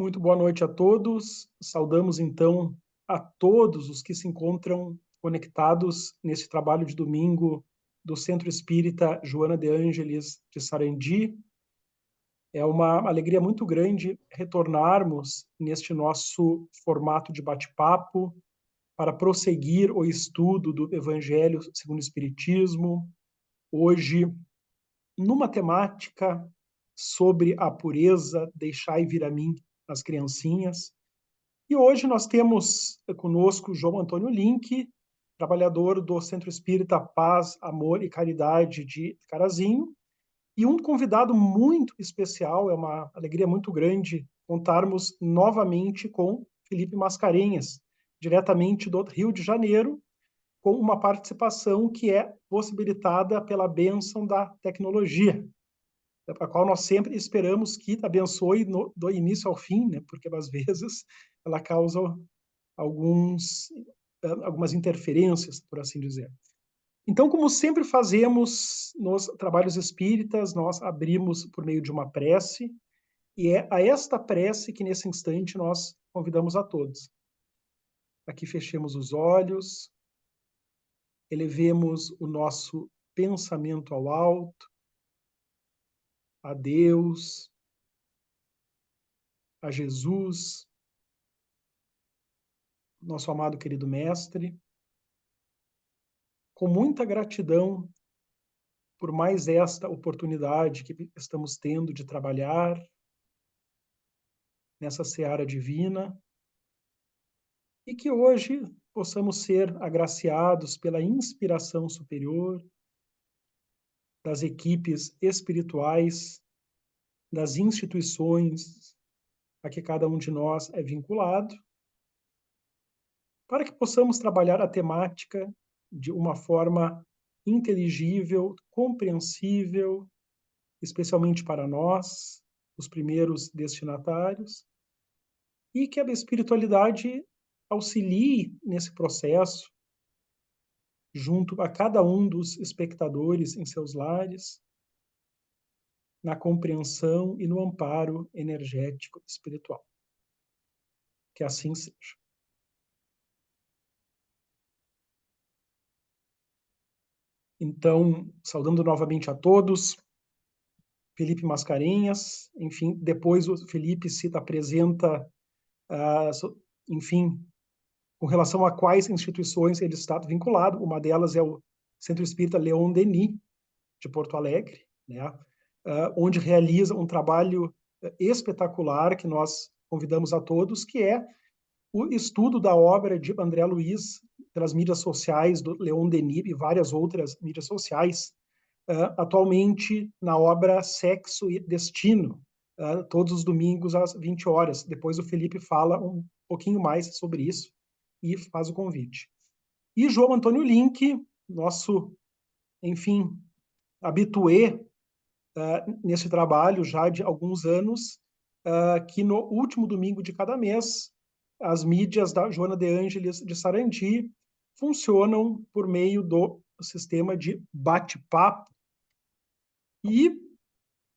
Muito boa noite a todos. Saudamos, então, a todos os que se encontram conectados nesse trabalho de domingo do Centro Espírita Joana de Ângeles de Sarandi. É uma alegria muito grande retornarmos neste nosso formato de bate-papo para prosseguir o estudo do Evangelho segundo o Espiritismo. Hoje, numa temática sobre a pureza, deixai vir a mim as criancinhas. E hoje nós temos conosco João Antônio Link, trabalhador do Centro Espírita Paz, Amor e Caridade de Carazinho, e um convidado muito especial, é uma alegria muito grande contarmos novamente com Felipe Mascarenhas, diretamente do Rio de Janeiro, com uma participação que é possibilitada pela bênção da tecnologia, a qual nós sempre esperamos que abençoe do início ao fim, né? Porque às vezes ela causa algumas interferências, por assim dizer. Então, como sempre fazemos nos trabalhos espíritas, nós abrimos por meio de uma prece, e é a esta prece que nesse instante nós convidamos a todos. Aqui fechemos os olhos, elevemos o nosso pensamento ao alto, a Deus, a Jesus, nosso amado querido mestre, com muita gratidão por mais esta oportunidade que estamos tendo de trabalhar nessa seara divina, e que hoje possamos ser agraciados pela inspiração superior das equipes espirituais, das instituições a que cada um de nós é vinculado, para que possamos trabalhar a temática de uma forma inteligível, compreensível, especialmente para nós, os primeiros destinatários, e que a espiritualidade auxilie nesse processo, junto a cada um dos espectadores em seus lares, na compreensão e no amparo energético espiritual. Que assim seja. Então, saudando novamente a todos, Felipe Mascarenhas, enfim, depois o Felipe se apresenta, enfim, com relação a quais instituições ele está vinculado. Uma delas é o Centro Espírita Leon Denis, de Porto Alegre, né? Onde realiza um trabalho espetacular que nós convidamos a todos, que é o estudo da obra de André Luiz pelas mídias sociais do Leon Denis e várias outras mídias sociais, atualmente na obra Sexo e Destino, todos os domingos às 20 horas. Depois o Felipe fala um pouquinho mais sobre isso e faz o convite. E João Antônio Link, nosso, enfim, habitué nesse trabalho já de alguns anos, que no último domingo de cada mês, as mídias da Joana de Ângeles de Sarandi funcionam por meio do sistema de bate-papo. E,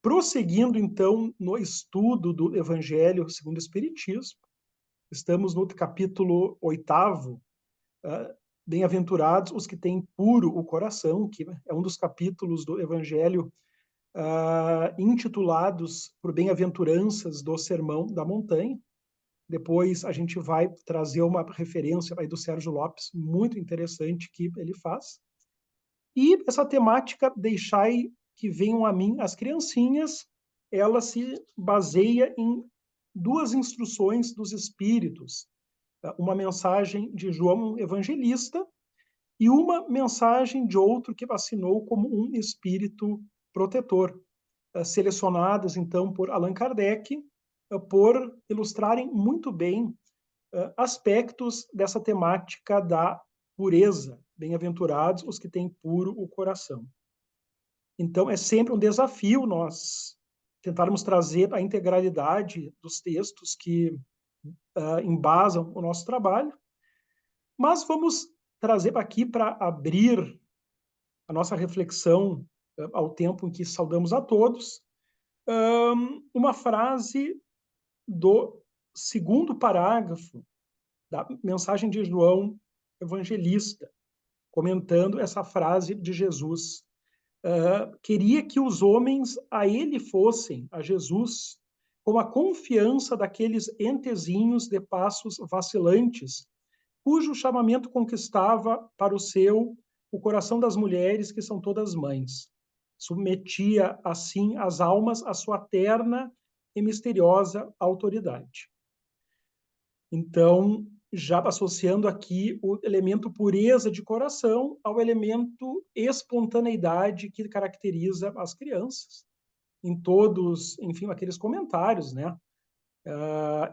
prosseguindo, então, no estudo do Evangelho segundo o Espiritismo, estamos no capítulo 8º, Bem-aventurados os que têm puro o coração, que é um dos capítulos do Evangelho intitulados por Bem-aventuranças do Sermão da Montanha. Depois a gente vai trazer uma referência aí do Sérgio Lopes, muito interessante, que ele faz. E essa temática, deixai que venham a mim as criancinhas, ela se baseia em duas instruções dos Espíritos. Uma mensagem de João Evangelista e uma mensagem de outro que vacinou como um espírito protetor, selecionadas, então, por Allan Kardec, por ilustrarem muito bem aspectos dessa temática da pureza. Bem-aventurados os que têm puro o coração. Então, é sempre um desafio nós tentarmos trazer a integralidade dos textos que embasam o nosso trabalho, mas vamos trazer aqui para abrir a nossa reflexão ao tempo em que saudamos a todos, uma frase do segundo parágrafo da mensagem de João Evangelista, comentando essa frase de Jesus. Queria que os homens a ele fossem, a Jesus, com a confiança daqueles entezinhos de passos vacilantes, cujo chamamento conquistava para o seu o coração das mulheres, que são todas mães. Submetia, assim, as almas à sua terna e misteriosa autoridade. Então, já associando aqui o elemento pureza de coração ao elemento espontaneidade que caracteriza as crianças. Em todos, enfim, aqueles comentários, né?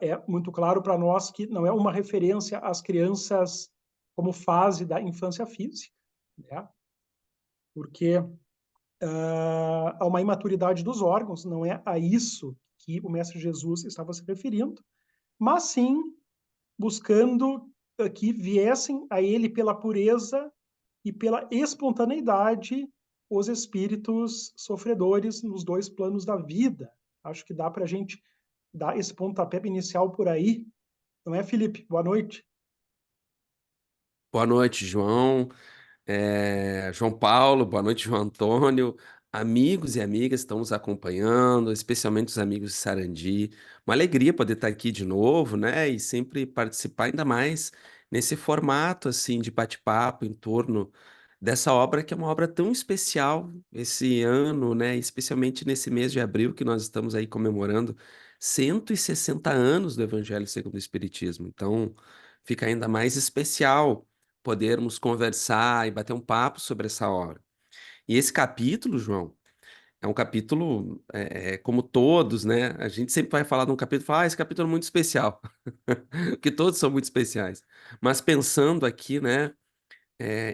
É muito claro para nós que não é uma referência às crianças como fase da infância física, né? Porque há uma imaturidade dos órgãos, não é a isso que o Mestre Jesus estava se referindo, mas sim buscando que viessem a ele pela pureza e pela espontaneidade os espíritos sofredores nos dois planos da vida. Acho que dá para a gente dar esse pontapé inicial por aí. Não é, Felipe? Boa noite. Boa noite, João. João Paulo, boa noite, João Antônio. Amigos e amigas que estão nos acompanhando, especialmente os amigos de Sarandi. Uma alegria poder estar aqui de novo, né? E sempre participar ainda mais nesse formato, assim, de bate-papo em torno dessa obra que é uma obra tão especial esse ano, né? Especialmente nesse mês de abril que nós estamos aí comemorando 160 anos do Evangelho segundo o Espiritismo. Então, fica ainda mais especial podermos conversar e bater um papo sobre essa obra. E esse capítulo, João, é um capítulo, como todos, né? A gente sempre vai falar de um capítulo e fala, esse capítulo é muito especial, porque todos são muito especiais. Mas pensando aqui, né,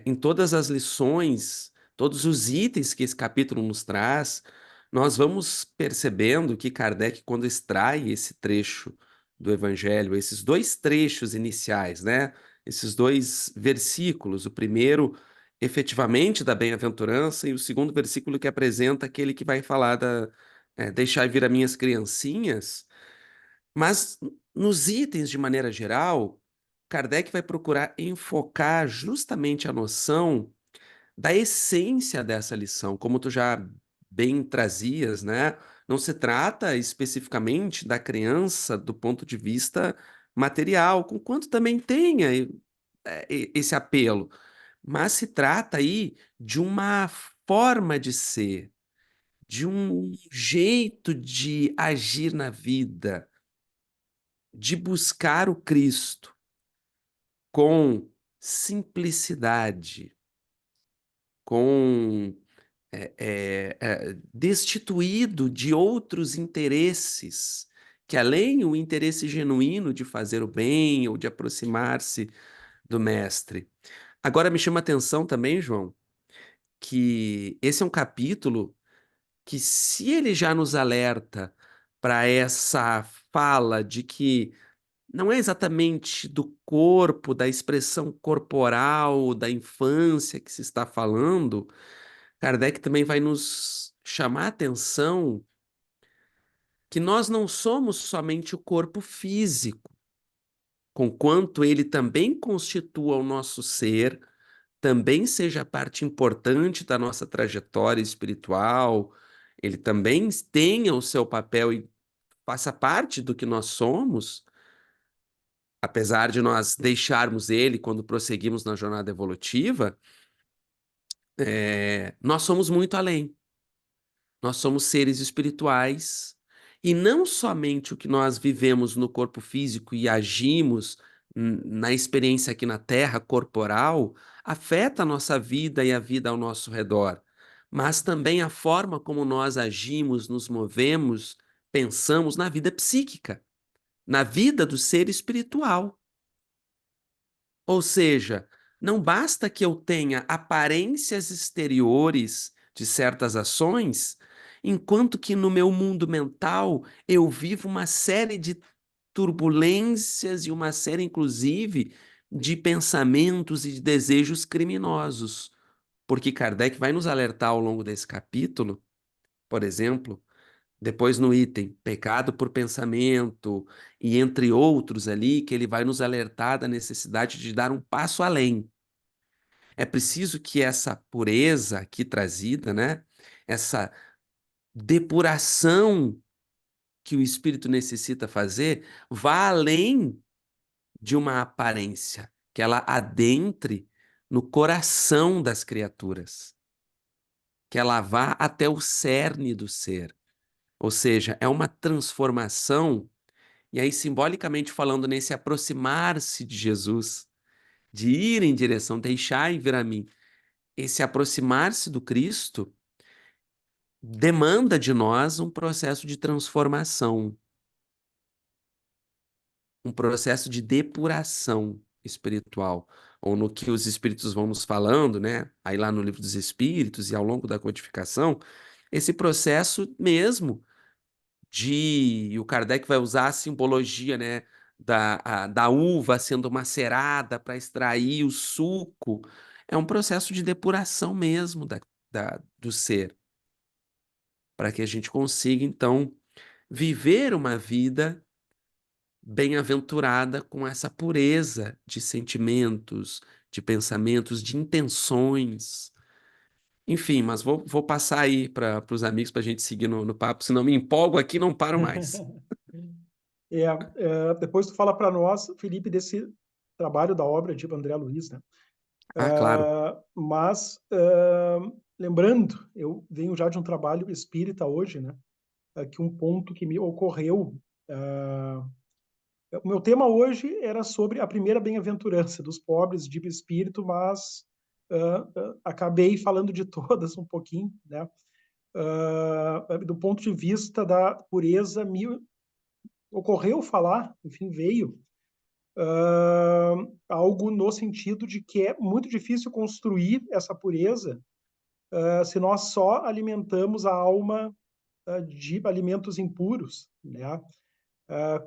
em todas as lições, todos os itens que esse capítulo nos traz, nós vamos percebendo que Kardec, quando extrai esse trecho do Evangelho, esses dois trechos iniciais, né? Esses dois versículos, o primeiro, efetivamente, da bem-aventurança, e o segundo versículo que apresenta aquele que vai falar deixai vir as minhas criancinhas, mas nos itens, de maneira geral, Kardec vai procurar enfocar justamente a noção da essência dessa lição, como tu já bem trazias, né? Não se trata especificamente da criança do ponto de vista material, com quanto também tenha esse apelo, mas se trata aí de uma forma de ser, de um jeito de agir na vida, de buscar o Cristo com simplicidade, com destituído de outros interesses, que além o interesse genuíno de fazer o bem ou de aproximar-se do mestre. Agora me chama a atenção também, João, que esse é um capítulo que, se ele já nos alerta para essa fala de que não é exatamente do corpo, da expressão corporal da infância que se está falando, Kardec também vai nos chamar a atenção que nós não somos somente o corpo físico, conquanto ele também constitua o nosso ser, também seja parte importante da nossa trajetória espiritual, ele também tenha o seu papel e faça parte do que nós somos, apesar de nós deixarmos ele quando prosseguimos na jornada evolutiva, nós somos muito além. Nós somos seres espirituais e não somente o que nós vivemos no corpo físico e agimos na experiência aqui na Terra corporal afeta a nossa vida e a vida ao nosso redor, mas também a forma como nós agimos, nos movemos, pensamos na vida psíquica, na vida do ser espiritual. Ou seja, não basta que eu tenha aparências exteriores de certas ações, enquanto que no meu mundo mental eu vivo uma série de turbulências e uma série, inclusive, de pensamentos e de desejos criminosos. Porque Kardec vai nos alertar ao longo desse capítulo, por exemplo, Depois no item pecado por pensamento e entre outros ali, que ele vai nos alertar da necessidade de dar um passo além. É preciso que essa pureza aqui trazida, né? Essa depuração que o espírito necessita fazer, vá além de uma aparência, que ela adentre no coração das criaturas, que ela vá até o cerne do ser. Ou seja, é uma transformação, e aí simbolicamente falando nesse aproximar-se de Jesus, de ir em direção, deixar e vir a mim. Esse aproximar-se do Cristo demanda de nós um processo de transformação, um processo de depuração espiritual, ou no que os espíritos vão nos falando, né? Aí lá no Livro dos Espíritos e ao longo da codificação, esse processo mesmo e o Kardec vai usar a simbologia, né, da uva sendo macerada para extrair o suco. É um processo de depuração mesmo do ser, para que a gente consiga, então, viver uma vida bem-aventurada com essa pureza de sentimentos, de pensamentos, de intenções. Enfim, mas vou passar aí para os amigos para a gente seguir no papo, senão me empolgo aqui e não paro mais. Depois tu fala para nós, Felipe, desse trabalho da obra de André Luiz, né? Ah, claro. Mas, lembrando, eu venho já de um trabalho espírita hoje, né? Que um ponto que me ocorreu. O meu tema hoje era sobre a primeira bem-aventurança dos pobres de espírito, mas acabei falando de todas um pouquinho, né? Do ponto de vista da pureza, me ocorreu falar, enfim, veio algo no sentido de que é muito difícil construir essa pureza se nós só alimentamos a alma de alimentos impuros, né?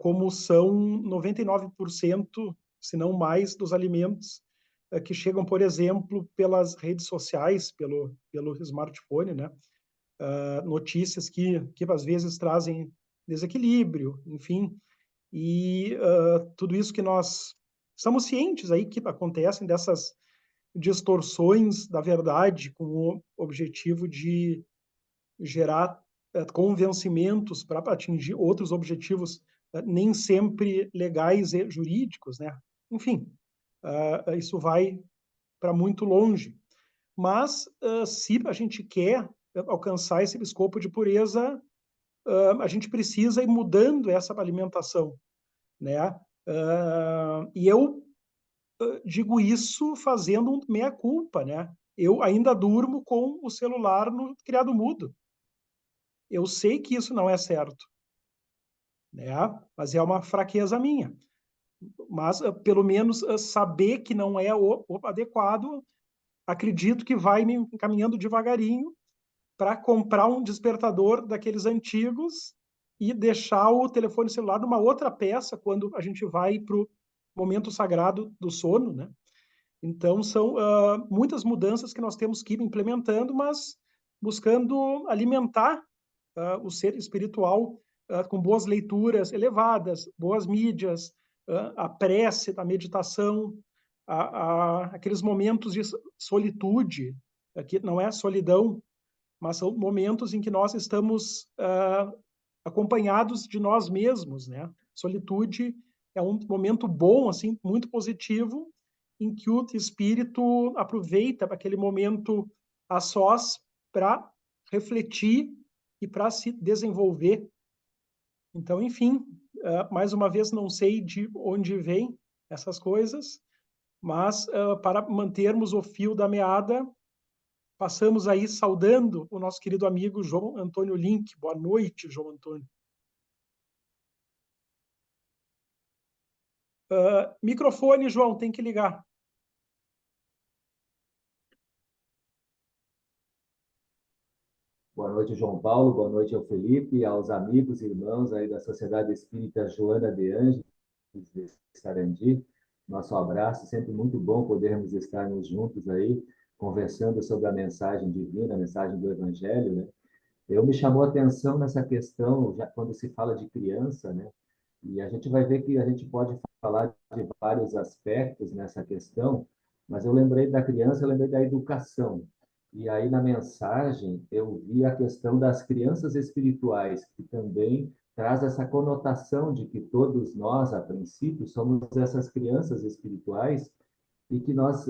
Como são 99%, se não mais, dos alimentos que chegam, por exemplo, pelas redes sociais, pelo smartphone, né? Notícias que às vezes trazem desequilíbrio, enfim, e tudo isso que nós estamos cientes aí que acontecem dessas distorções da verdade com o objetivo de gerar convencimentos para atingir outros objetivos nem sempre legais e jurídicos, né? Enfim, isso vai para muito longe. Mas se a gente quer alcançar esse escopo de pureza, a gente precisa ir mudando essa alimentação, né? E eu digo isso fazendo um meia-culpa, né? Eu ainda durmo com o celular no criado mudo. Eu sei que isso não é certo, né? Mas é uma fraqueza minha. Mas, pelo menos, saber que não é o adequado, acredito que vai me encaminhando devagarinho para comprar um despertador daqueles antigos e deixar o telefone celular numa outra peça quando a gente vai para o momento sagrado do sono, né? Então, são muitas mudanças que nós temos que ir implementando, mas buscando alimentar o ser espiritual com boas leituras elevadas, boas mídias, a prece, a meditação, aqueles momentos de solitude, que não é solidão, mas são momentos em que nós estamos acompanhados de nós mesmos, né? Solitude é um momento bom, assim, muito positivo, em que o espírito aproveita aquele momento a sós para refletir e para se desenvolver. Então, enfim, mais uma vez, não sei de onde vêm essas coisas, mas para mantermos o fio da meada, passamos aí saudando o nosso querido amigo João Antônio Link. Boa noite, João Antônio. Microfone, João, tem que ligar. Boa noite, João Paulo. Boa noite ao Felipe, aos amigos e irmãos aí da Sociedade Espírita Joana de Ângeles de Sarandi. Nosso abraço, sempre muito bom podermos estarmos juntos aí, conversando sobre a mensagem divina, a mensagem do Evangelho, né? Eu me chamou a atenção nessa questão, já quando se fala de criança, né? E a gente vai ver que a gente pode falar de vários aspectos nessa questão, mas eu lembrei da criança, eu lembrei da educação. E aí na mensagem eu vi a questão das crianças espirituais, que também traz essa conotação de que todos nós, a princípio, somos essas crianças espirituais e que nós,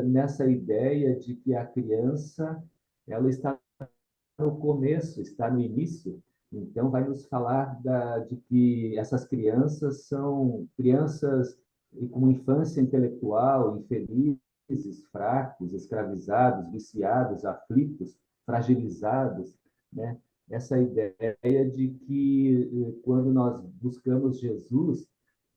nessa ideia de que a criança, ela está no começo, está no início. Então, vai nos falar de que essas crianças são crianças com uma infância intelectual, infelizes, fracos, escravizados, viciados, aflitos, fragilizados, né? Essa ideia de que quando nós buscamos Jesus,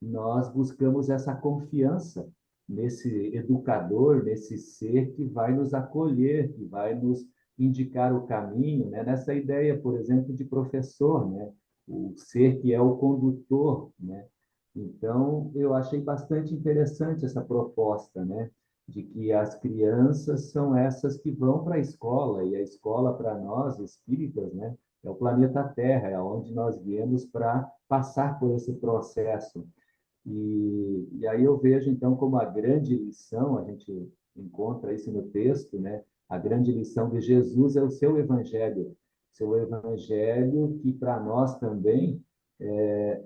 nós buscamos essa confiança nesse educador, nesse ser que vai nos acolher, que vai nos indicar o caminho, né? Nessa ideia, por exemplo, de professor, né? O ser que é o condutor, né? Então, eu achei bastante interessante essa proposta, né? De que as crianças são essas que vão para a escola, e a escola para nós, espíritas, né? É o planeta Terra, é onde nós viemos para passar por esse processo. E aí eu vejo, então, como a grande lição, a gente encontra isso no texto, né? A grande lição de Jesus é o seu evangelho que para nós também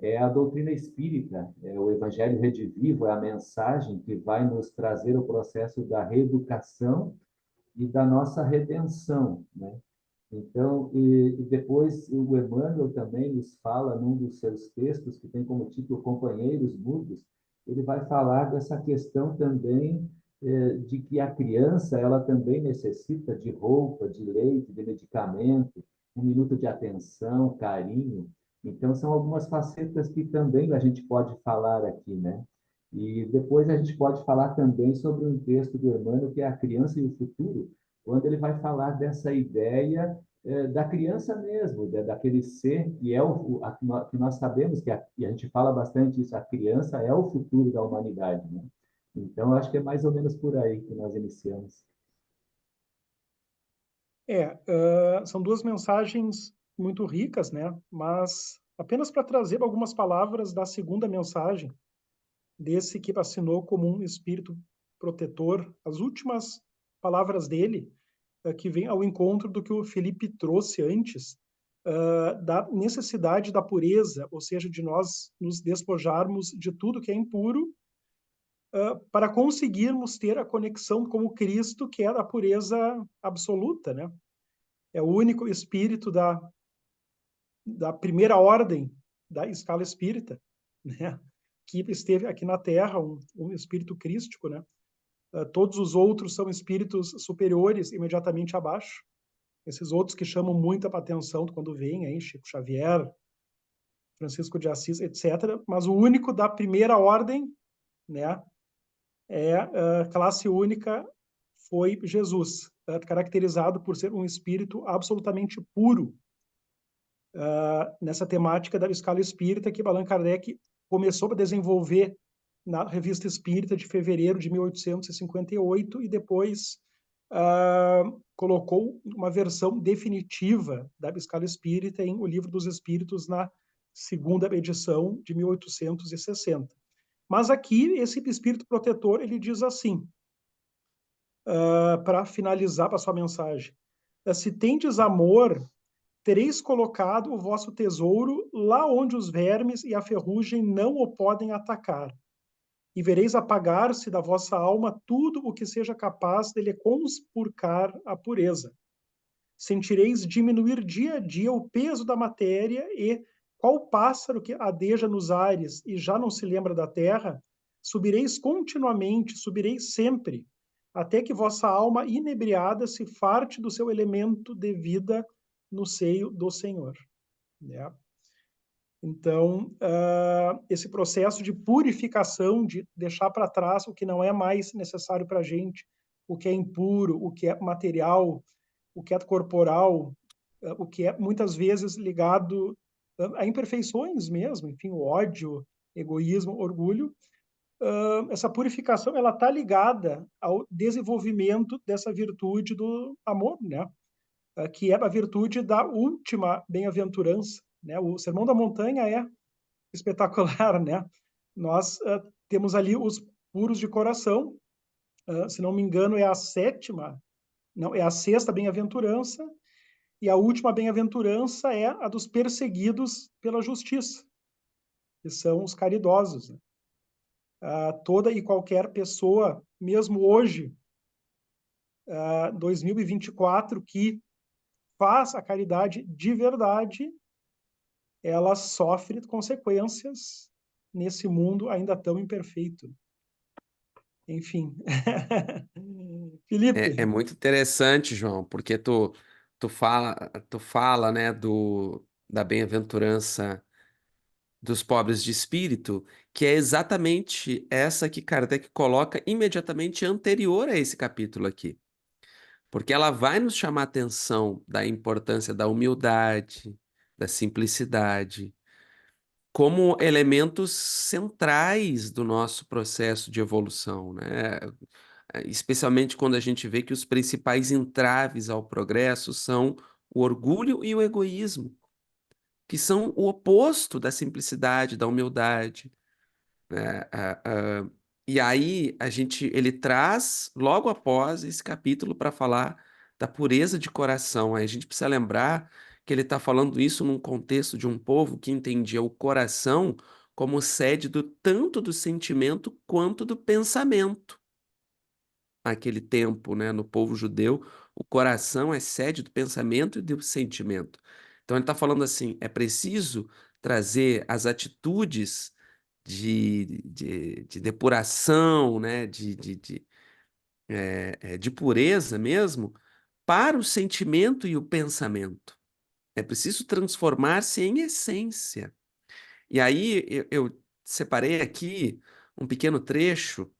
é a doutrina espírita, é o evangelho redivivo, é a mensagem que vai nos trazer o processo da reeducação e da nossa redenção, né? Então, e depois o Emmanuel também nos fala num dos seus textos, que tem como título Companheiros Mudos, ele vai falar dessa questão também de que a criança, ela também necessita de roupa, de leite, de medicamento, um minuto de atenção, carinho. Então, são algumas facetas que também a gente pode falar aqui, né? E depois a gente pode falar também sobre um texto do Emmanuel, que é A Criança e o Futuro, quando ele vai falar dessa ideia da criança mesmo, daquele ser que é que nós sabemos e a gente fala bastante isso, a criança é o futuro da humanidade, né? Então, acho que é mais ou menos por aí que nós iniciamos. São duas mensagens muito ricas, né? Mas apenas para trazer algumas palavras da segunda mensagem, desse que assinou como um espírito protetor, as últimas palavras dele, que vem ao encontro do que o Felipe trouxe antes, da necessidade da pureza, ou seja, de nós nos despojarmos de tudo que é impuro, para conseguirmos ter a conexão com o Cristo, que é a pureza absoluta, né? É o único espírito da primeira ordem da escala espírita, né? Que esteve aqui na Terra, um espírito crístico, né? Todos os outros são espíritos superiores, imediatamente abaixo. Esses outros que chamam muita atenção quando vêm aí, Chico Xavier, Francisco de Assis, etc. Mas o único da primeira ordem, né? Classe única, foi Jesus, caracterizado por ser um espírito absolutamente puro, nessa temática da escala espírita que Allan Kardec começou a desenvolver na Revista Espírita de fevereiro de 1858 e depois colocou uma versão definitiva da escala espírita em O Livro dos Espíritos na segunda edição de 1860. Mas aqui, esse espírito protetor, ele diz assim, para finalizar a sua mensagem: se tendes amor, tereis colocado o vosso tesouro lá onde os vermes e a ferrugem não o podem atacar, e vereis apagar-se da vossa alma tudo o que seja capaz de lhe conspurcar a pureza. Sentireis diminuir dia a dia o peso da matéria e, qual pássaro que adeja nos ares e já não se lembra da terra, subireis continuamente, subireis sempre, até que vossa alma inebriada se farte do seu elemento de vida no seio do Senhor. Né? Então, esse processo de purificação, de deixar para trás o que não é mais necessário para a gente, o que é impuro, o que é material, o que é corporal, o que é muitas vezes ligado a imperfeições mesmo, enfim, o ódio, egoísmo, orgulho. Essa purificação, ela está ligada ao desenvolvimento dessa virtude do amor, né? que é a virtude da última bem-aventurança, né? O Sermão da Montanha é espetacular, né? Nós temos ali os puros de coração, se não me engano, é a sétima, não, é a sexta bem-aventurança, e a última bem-aventurança é a dos perseguidos pela justiça, que são os caridosos, né? Toda e qualquer pessoa, mesmo hoje, 2024, que faz a caridade de verdade, ela sofre consequências nesse mundo ainda tão imperfeito. Enfim. É Felipe, muito interessante, João, porque tu fala, né, da bem-aventurança dos pobres de espírito, que é exatamente essa que Kardec coloca imediatamente anterior a esse capítulo aqui. Porque ela vai nos chamar a atenção da importância da humildade, da simplicidade, como elementos centrais do nosso processo de evolução, né? Especialmente quando a gente vê que os principais entraves ao progresso são o orgulho e o egoísmo, que são o oposto da simplicidade, da humildade, né? E aí ele traz logo após esse capítulo para falar da pureza de coração. Aí a gente precisa lembrar que ele está falando isso num contexto de um povo que entendia o coração como sede tanto do sentimento quanto do pensamento. Naquele tempo, né, no povo judeu, o coração é sede do pensamento e do sentimento. Então ele está falando assim, é preciso trazer as atitudes de depuração, né, de pureza mesmo, para o sentimento e o pensamento. É preciso transformar-se em essência. E aí eu separei aqui um pequeno trecho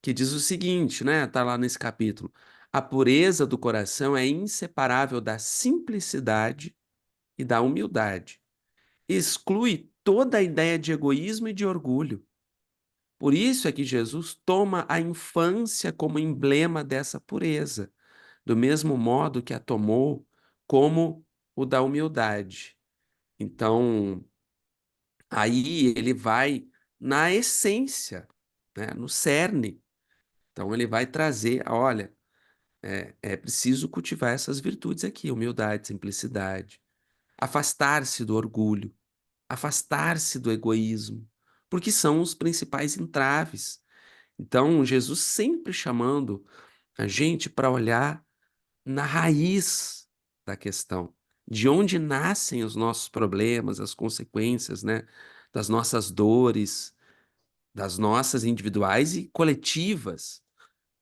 que diz o seguinte, né? Tá lá nesse capítulo. A pureza do coração é inseparável da simplicidade e da humildade. Exclui toda a ideia de egoísmo e de orgulho. Por isso é que Jesus toma a infância como emblema dessa pureza, do mesmo modo que a tomou como o da humildade. Então, aí ele vai na essência, né, no cerne. Então, ele vai trazer, olha, é preciso cultivar essas virtudes aqui, humildade, simplicidade, afastar-se do orgulho, afastar-se do egoísmo, porque são os principais entraves. Então, Jesus sempre chamando a gente para olhar na raiz da questão, de onde nascem os nossos problemas, as consequências, né, das nossas dores, das nossas individuais e coletivas.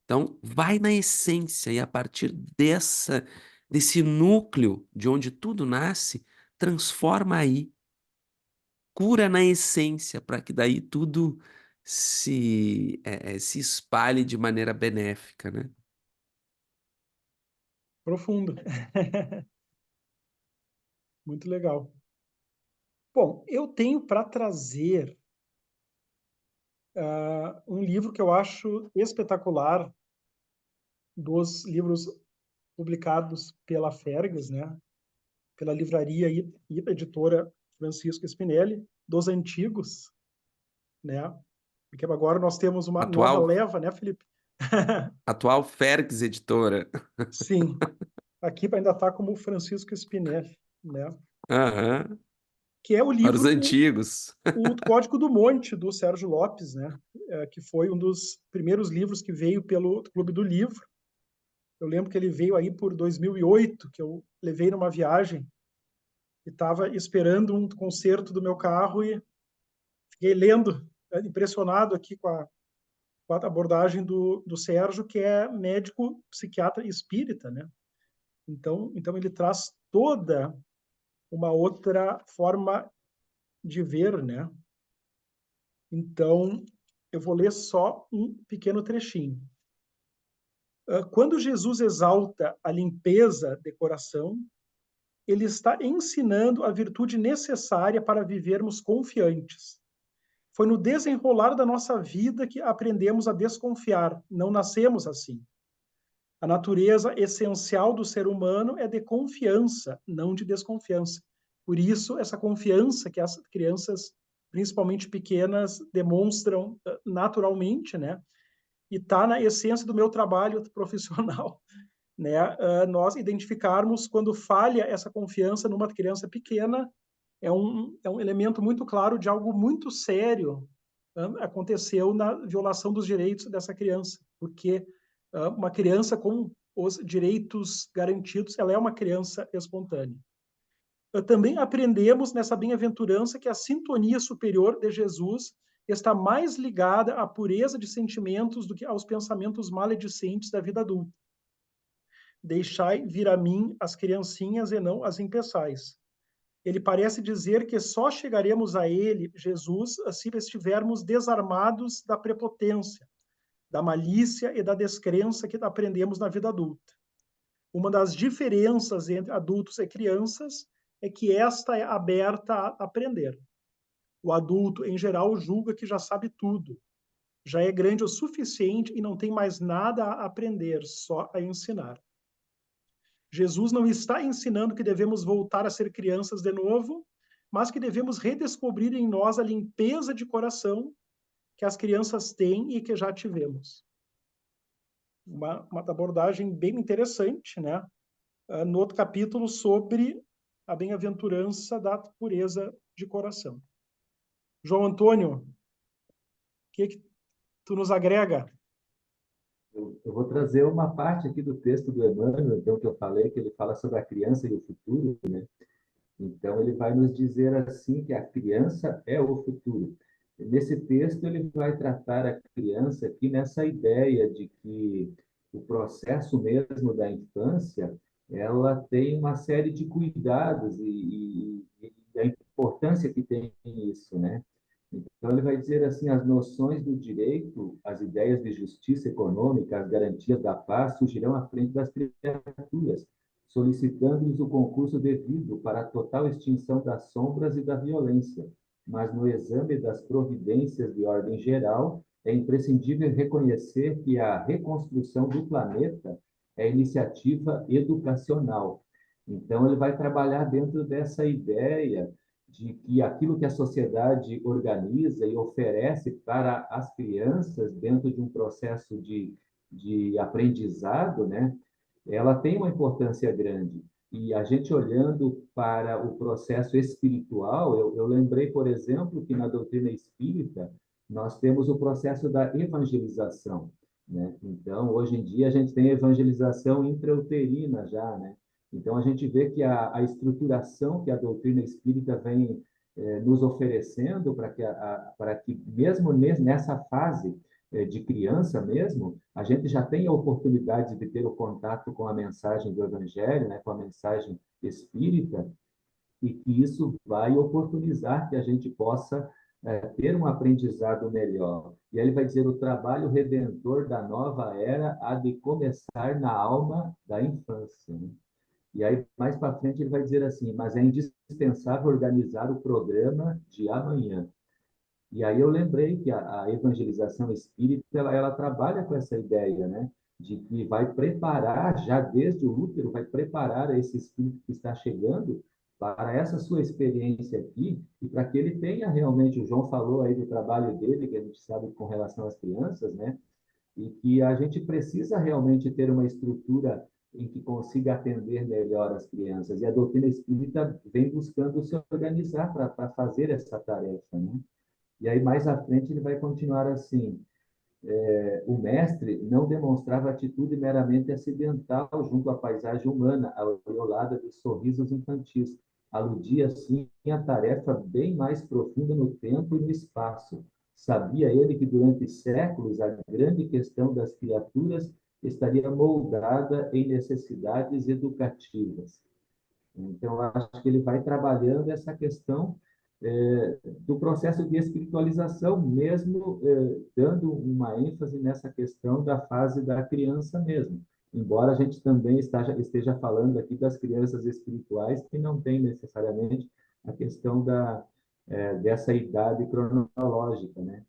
Então, vai na essência e a partir desse núcleo de onde tudo nasce, transforma aí, cura na essência, para que daí tudo se espalhe de maneira benéfica, né? profundo. Muito legal. Bom, eu tenho para trazer um livro que eu acho espetacular, dos livros publicados pela Fergus, né? Pela livraria e editora Francisco Spinelli, dos antigos, né? Porque agora nós temos uma nova Atual, leva, né, Felipe? atual Fergs Editora. Sim, aqui ainda está como Francisco Spinelli, né? Aham, Que é o para os livro antigos. o Código do Monte, do Sérgio Lopes, né? Que foi um dos primeiros livros que veio pelo Clube do Livro. Eu lembro que ele veio aí por 2008, que eu levei numa viagem e estava esperando um concerto do meu carro e fiquei lendo, impressionado aqui com a abordagem do Sérgio, que é médico, psiquiatra espírita, né? Então ele traz toda uma outra forma de ver, né? Então, eu vou ler só um pequeno trechinho. Quando Jesus exalta a limpeza de coração, ele está ensinando a virtude necessária para vivermos confiantes. Foi no desenrolar da nossa vida que aprendemos a desconfiar, não nascemos assim. A natureza essencial do ser humano é de confiança, não de desconfiança. Por isso, essa confiança que as crianças, principalmente pequenas, demonstram naturalmente, né? E está na essência do meu trabalho profissional, né? Nós identificarmos quando falha essa confiança numa criança pequena é um elemento muito claro de algo muito sério aconteceu na violação dos direitos dessa criança, porque uma criança com os direitos garantidos, ela é uma criança espontânea. Também aprendemos nessa bem-aventurança que a sintonia superior de Jesus está mais ligada à pureza de sentimentos do que aos pensamentos maledicentes da vida adulta. Deixai vir a mim as criancinhas e não as impeçais. Ele parece dizer que só chegaremos a ele, Jesus, se estivermos desarmados da prepotência, da malícia e da descrença que aprendemos na vida adulta. Uma das diferenças entre adultos e crianças é que esta é aberta a aprender. O adulto, em geral, julga que já sabe tudo, já é grande o suficiente e não tem mais nada a aprender, só a ensinar. Jesus não está ensinando que devemos voltar a ser crianças de novo, mas que devemos redescobrir em nós a limpeza de coração que as crianças têm e que já tivemos. Uma abordagem bem interessante, né? No outro capítulo, sobre a bem-aventurança da pureza de coração. João Antônio, o que tu nos agrega? Eu vou trazer uma parte aqui do texto do Emmanuel, então, que eu falei, que ele fala sobre a criança e o futuro, né? Então, ele vai nos dizer assim que a criança é o futuro. Nesse texto, ele vai tratar a criança aqui nessa ideia de que o processo mesmo da infância, ela tem uma série de cuidados e a importância que tem isso, né? Então, ele vai dizer assim, as noções do direito, as ideias de justiça econômica, as garantias da paz surgirão à frente das criaturas, solicitando-lhes o concurso devido para a total extinção das sombras e da violência. Mas no exame das providências de ordem geral, é imprescindível reconhecer que a reconstrução do planeta é iniciativa educacional. Então, ele vai trabalhar dentro dessa ideia de que aquilo que a sociedade organiza e oferece para as crianças dentro de um processo de aprendizado, né, ela tem uma importância grande. E a gente olhando para o processo espiritual, eu lembrei, por exemplo, que na doutrina espírita nós temos o processo da evangelização, né? Então, hoje em dia, a gente tem evangelização intrauterina já, né? Então, a gente vê que a estruturação que a doutrina espírita vem nos oferecendo para que, mesmo nessa fase de criança mesmo, a gente já tem a oportunidade de ter o contato com a mensagem do Evangelho, né, com a mensagem espírita, e que isso vai oportunizar que a gente possa ter um aprendizado melhor. E aí ele vai dizer, o trabalho redentor da nova era há de começar na alma da infância, né? E aí, mais para frente, ele vai dizer assim, mas é indispensável organizar o programa de amanhã. E aí eu lembrei que a evangelização espírita, ela trabalha com essa ideia, né? De que vai preparar, já desde o útero, vai preparar esse espírito que está chegando para essa sua experiência aqui, e para que ele tenha realmente, o João falou aí do trabalho dele, que a gente sabe com relação às crianças, né? E que a gente precisa realmente ter uma estrutura em que consiga atender melhor as crianças. E a doutrina espírita vem buscando se organizar para fazer essa tarefa, né? E aí, mais à frente, ele vai continuar assim, o mestre não demonstrava atitude meramente acidental junto à paisagem humana, aureolada de sorrisos infantis. Aludia, assim, à tarefa bem mais profunda no tempo e no espaço. Sabia ele que durante séculos a grande questão das criaturas estaria moldada em necessidades educativas. Então, eu acho que ele vai trabalhando essa questão do processo de espiritualização, mesmo dando uma ênfase nessa questão da fase da criança mesmo. Embora a gente também esteja falando aqui das crianças espirituais, que não tem necessariamente a questão dessa idade cronológica, né?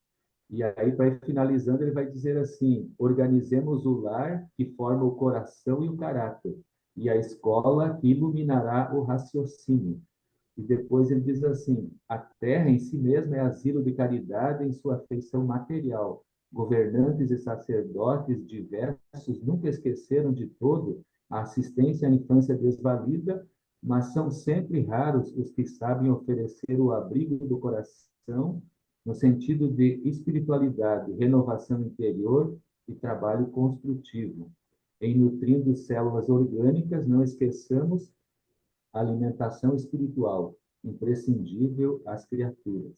E aí, para ir finalizando, ele vai dizer assim: organizemos o lar que forma o coração e o caráter, e a escola que iluminará o raciocínio. E depois ele diz assim: a terra em si mesma é asilo de caridade em sua feição material. Governantes e sacerdotes diversos nunca esqueceram de todo a assistência à infância desvalida, mas são sempre raros os que sabem oferecer o abrigo do coração no sentido de espiritualidade, renovação interior e trabalho construtivo. Em nutrindo células orgânicas, não esqueçamos a alimentação espiritual, imprescindível às criaturas.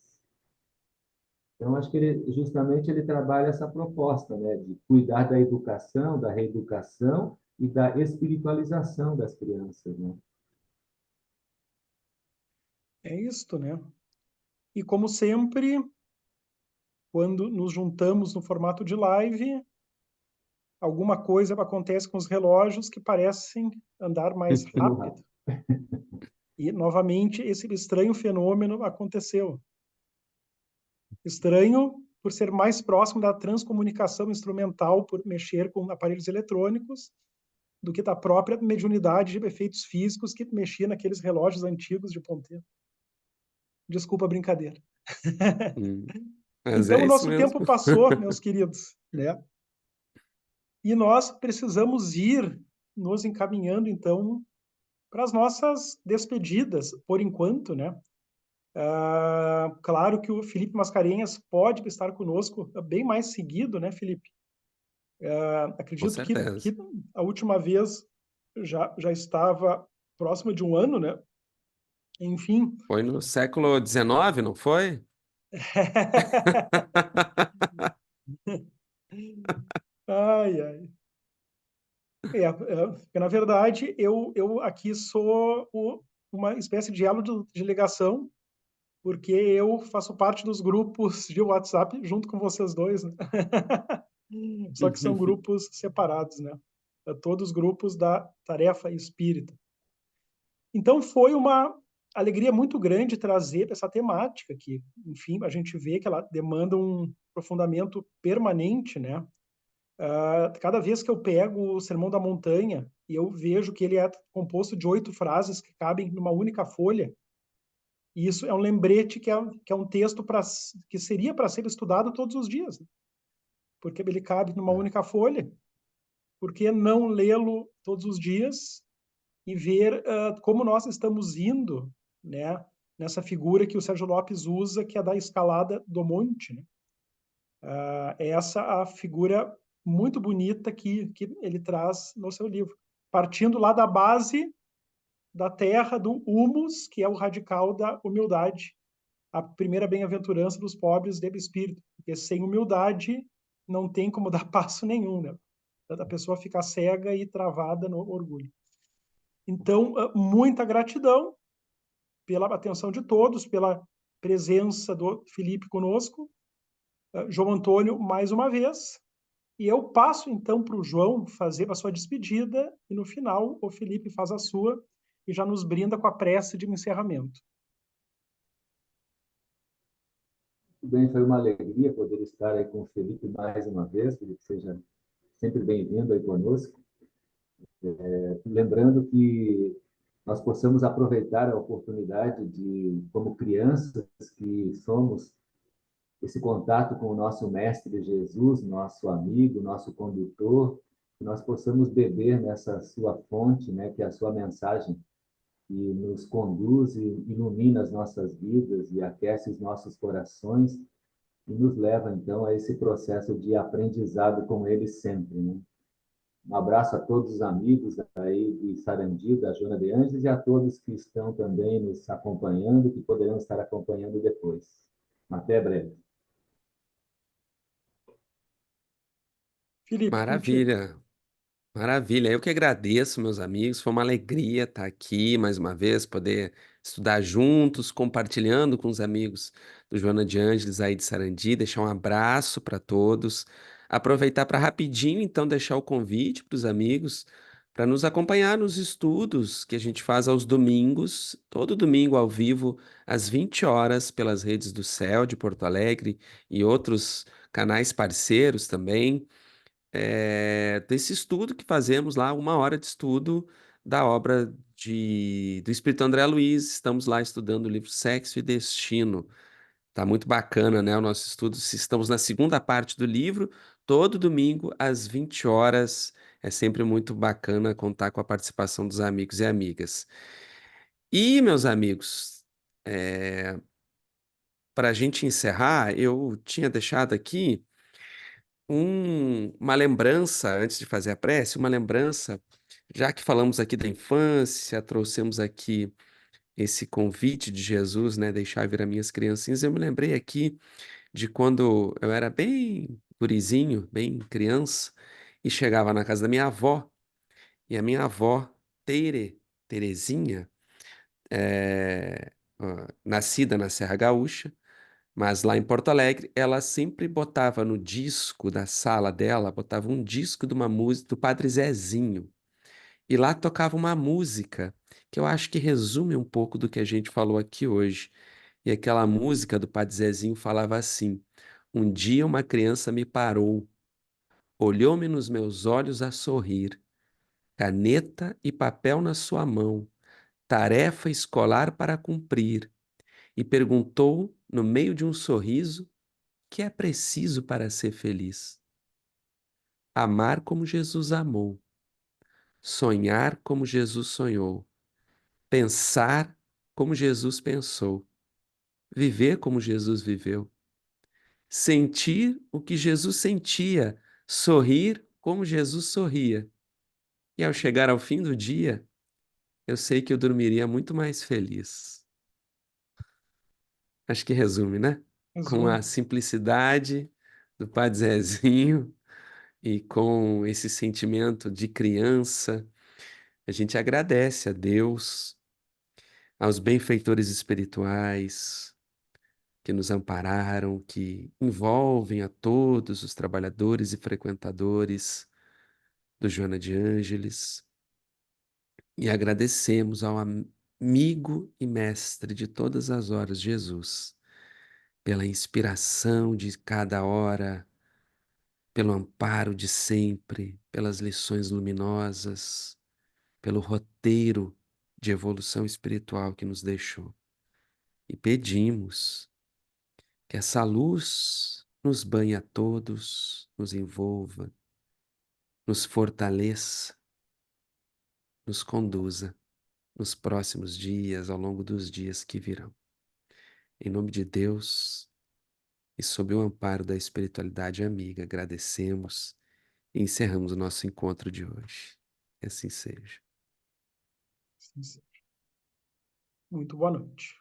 Então, acho que ele, justamente ele trabalha essa proposta, né, de cuidar da educação, da reeducação e da espiritualização das crianças, né? É isto, né? E como sempre, quando nos juntamos no formato de live, alguma coisa acontece com os relógios que parecem andar mais Pelo rápido. rápido. E, novamente, esse estranho fenômeno aconteceu. Estranho por ser mais próximo da transcomunicação instrumental, por mexer com aparelhos eletrônicos, do que da própria mediunidade de efeitos físicos que mexia naqueles relógios antigos de ponteiro. Desculpa a brincadeira. Hum. Mas Então, é o isso nosso mesmo. tempo passou, meus queridos, né? E nós precisamos ir nos encaminhando, então, para as nossas despedidas, por enquanto, né? Claro que o Felipe Mascarenhas pode estar conosco bem mais seguido, né, Felipe? Com Acredito que certeza. a última vez já estava próximo de um ano, né? Enfim. Foi no século XIX, não foi? Ai, ai. Porque, na verdade, eu aqui sou uma espécie de elo de ligação, porque eu faço parte dos grupos de WhatsApp junto com vocês dois, né? Só que são grupos separados, né? Todos grupos da tarefa espírita. Então, foi uma alegria muito grande trazer essa temática que, enfim, a gente vê que ela demanda um aprofundamento permanente, né? Cada vez que eu pego o Sermão da Montanha e eu vejo que ele é composto de 8 frases que cabem numa única folha, e isso é um lembrete que é um texto que seria para ser estudado todos os dias, né? Porque ele cabe numa única folha. Por que não lê-lo todos os dias e ver como nós estamos indo, né, nessa figura que o Sérgio Lopes usa, que é da escalada do monte, né? Essa a figura muito bonita que ele traz no seu livro, partindo lá da base da terra, do humus, que é o radical da humildade, a primeira bem-aventurança dos pobres de espírito, porque sem humildade não tem como dar passo nenhum, né? A pessoa fica cega e travada no orgulho. Então, muita gratidão pela atenção de todos, pela presença do Felipe conosco, João Antônio mais uma vez, e eu passo então para o João fazer a sua despedida, e no final o Felipe faz a sua e já nos brinda com a prece de encerramento. Muito bem, foi uma alegria poder estar aí com o Felipe mais uma vez. Felipe, seja sempre bem-vindo aí conosco. Lembrando que nós possamos aproveitar a oportunidade de, como crianças que somos, esse contato com o nosso Mestre Jesus, nosso amigo, nosso condutor, que nós possamos beber nessa sua fonte, né, que é a sua mensagem, que nos conduz e ilumina as nossas vidas e aquece os nossos corações e nos leva, então, a esse processo de aprendizado com ele sempre, né? Um abraço a todos os amigos aí de Sarandi, da Joana de Ângeles, e a todos que estão também nos acompanhando, que poderão estar acompanhando depois. Até breve. Felipe, contigo. Maravilha. Maravilha, eu que agradeço, meus amigos. Foi uma alegria estar aqui mais uma vez, poder estudar juntos, compartilhando com os amigos do Joana de Ângeles aí de Sarandi. Deixar um abraço para todos. Aproveitar para rapidinho, então, deixar o convite para os amigos para nos acompanhar nos estudos que a gente faz aos domingos, todo domingo ao vivo, às 20 horas, pelas redes do Céu de Porto Alegre e outros canais parceiros também, desse estudo que fazemos lá, 1 hora de estudo da obra do Espírito André Luiz. Estamos lá estudando o livro Sexo e Destino. Tá muito bacana, né, o nosso estudo. Estamos na segunda parte do livro, todo domingo às 20 horas. É sempre muito bacana contar com a participação dos amigos e amigas. E, meus amigos, para a gente encerrar, eu tinha deixado aqui uma lembrança, antes de fazer a prece, uma lembrança, já que falamos aqui da infância, trouxemos aqui esse convite de Jesus, né, deixar vir as minhas criancinhas, eu me lembrei aqui de quando eu era bem gurizinho, bem criança, e chegava na casa da minha avó, e a minha avó, Terezinha, nascida na Serra Gaúcha, mas lá em Porto Alegre, ela sempre botava no disco da sala dela, botava um disco de uma música do Padre Zezinho. E lá tocava uma música que eu acho que resume um pouco do que a gente falou aqui hoje. E aquela música do Padre Zezinho falava assim: um dia uma criança me parou, olhou-me nos meus olhos a sorrir, caneta e papel na sua mão, tarefa escolar para cumprir, e perguntou, no meio de um sorriso, que é preciso para ser feliz? Amar como Jesus amou, sonhar como Jesus sonhou, pensar como Jesus pensou, viver como Jesus viveu, sentir o que Jesus sentia, sorrir como Jesus sorria. E ao chegar ao fim do dia, eu sei que eu dormiria muito mais feliz. Acho que resume, né? Com a Resume. simplicidade do Padre Zezinho e com esse sentimento de criança, a gente agradece a Deus, aos benfeitores espirituais que nos ampararam, que envolvem a todos os trabalhadores e frequentadores do Joana de Ângeles, e agradecemos ao amigo e mestre de todas as horas, Jesus, pela inspiração de cada hora, pelo amparo de sempre, pelas lições luminosas, pelo roteiro de evolução espiritual que nos deixou. E pedimos que essa luz nos banhe a todos, nos envolva, nos fortaleça, nos conduza nos próximos dias, ao longo dos dias que virão. Em nome de Deus e sob o amparo da espiritualidade amiga, agradecemos e encerramos o nosso encontro de hoje. Que assim seja. Muito boa noite.